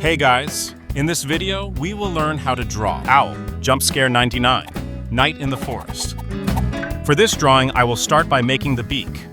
Hey guys, in this video, we will learn how to draw Owl, Jump Scare 99, Night in the Forest. For this drawing, I will start by making the beak.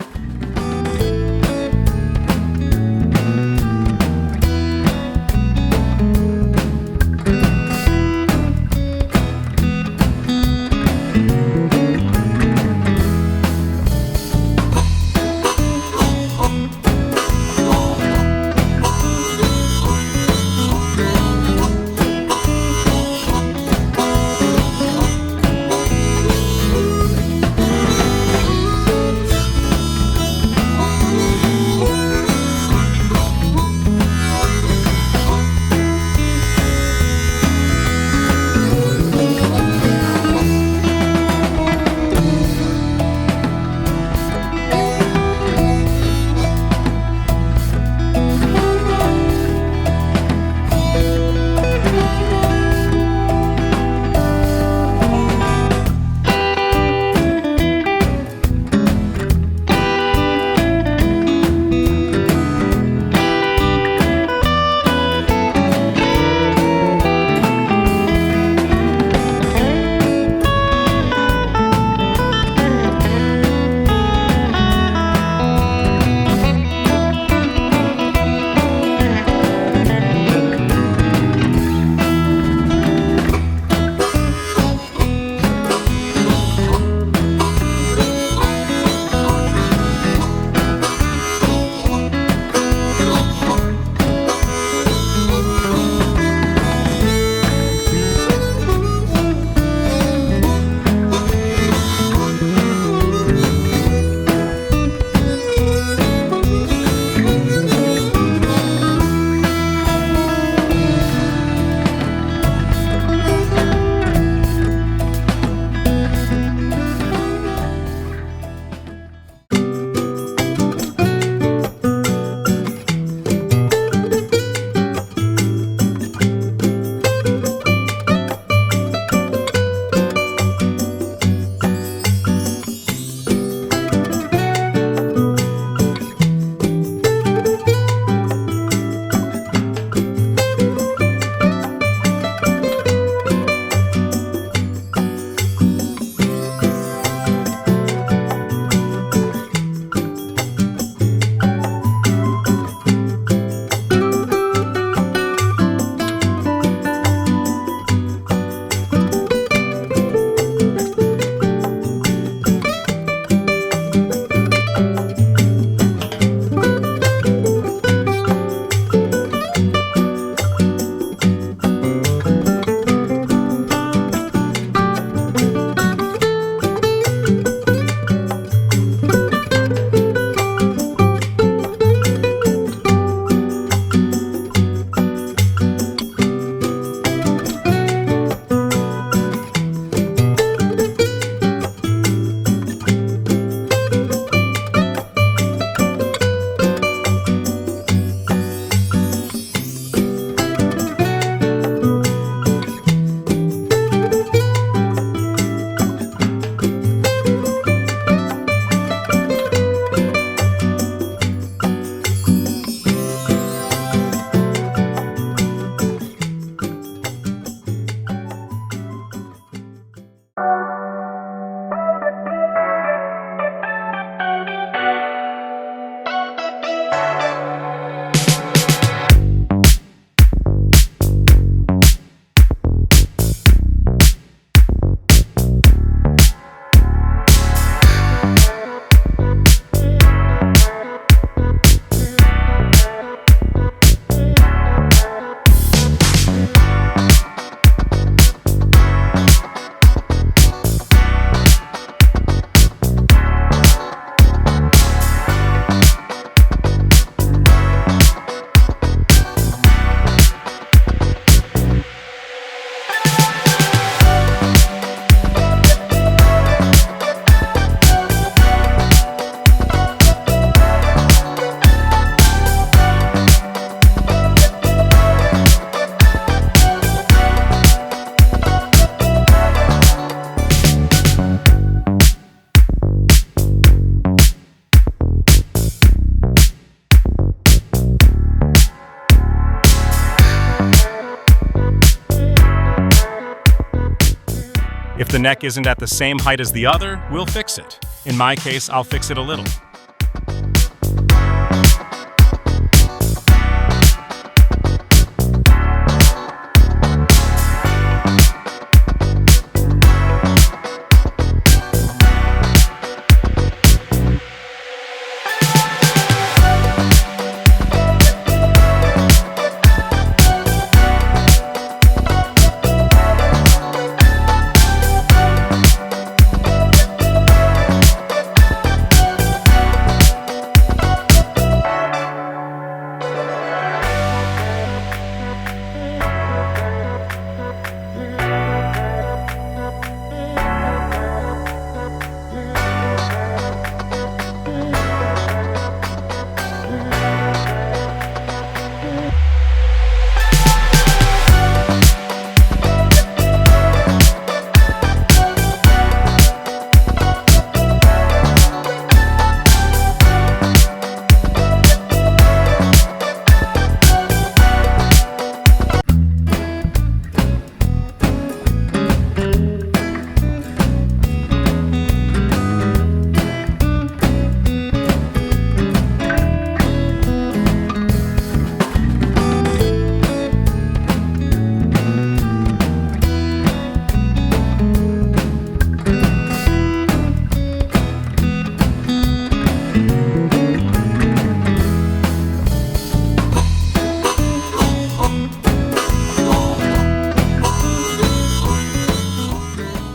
the neck isn't at the same height as the other, we'll fix it. In my case, I'll fix it a little.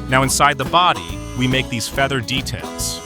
Now inside the body, we make these feather details.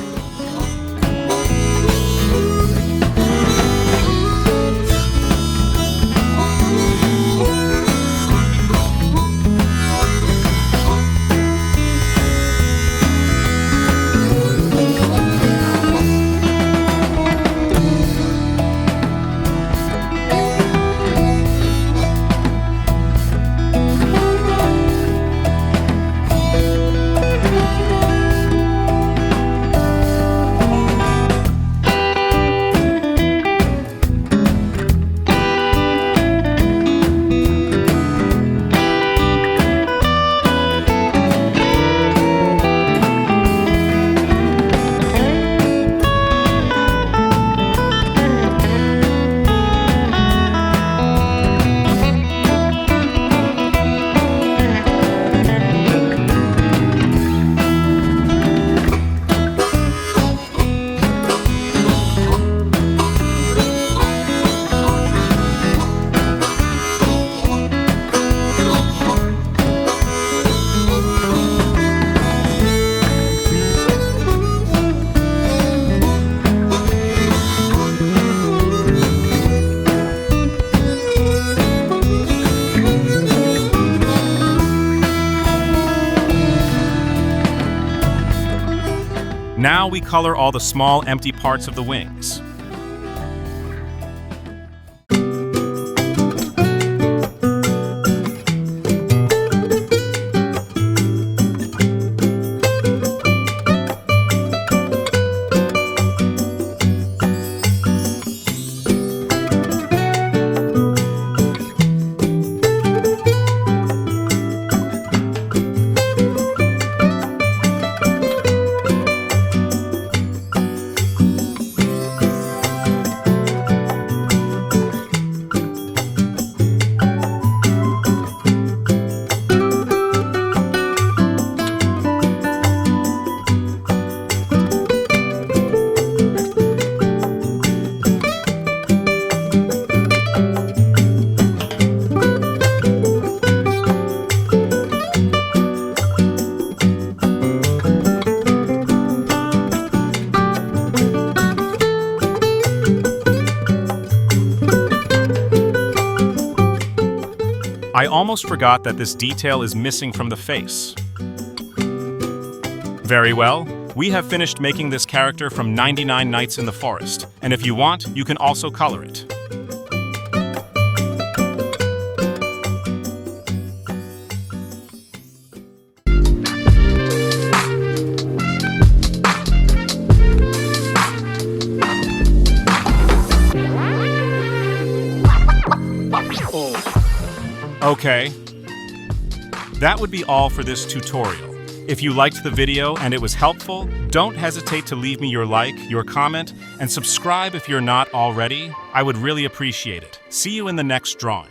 Now we color all the small, empty parts of the wings. I almost forgot that this detail is missing from the face. Very well, we have finished making this character from 99 Nights in the Forest, and if you want, you can also color it. Okay, that would be all for this tutorial. If you liked the video and it was helpful, don't hesitate to leave me your like, your comment, and subscribe if you're not already. I would really appreciate it. See you in the next drawing.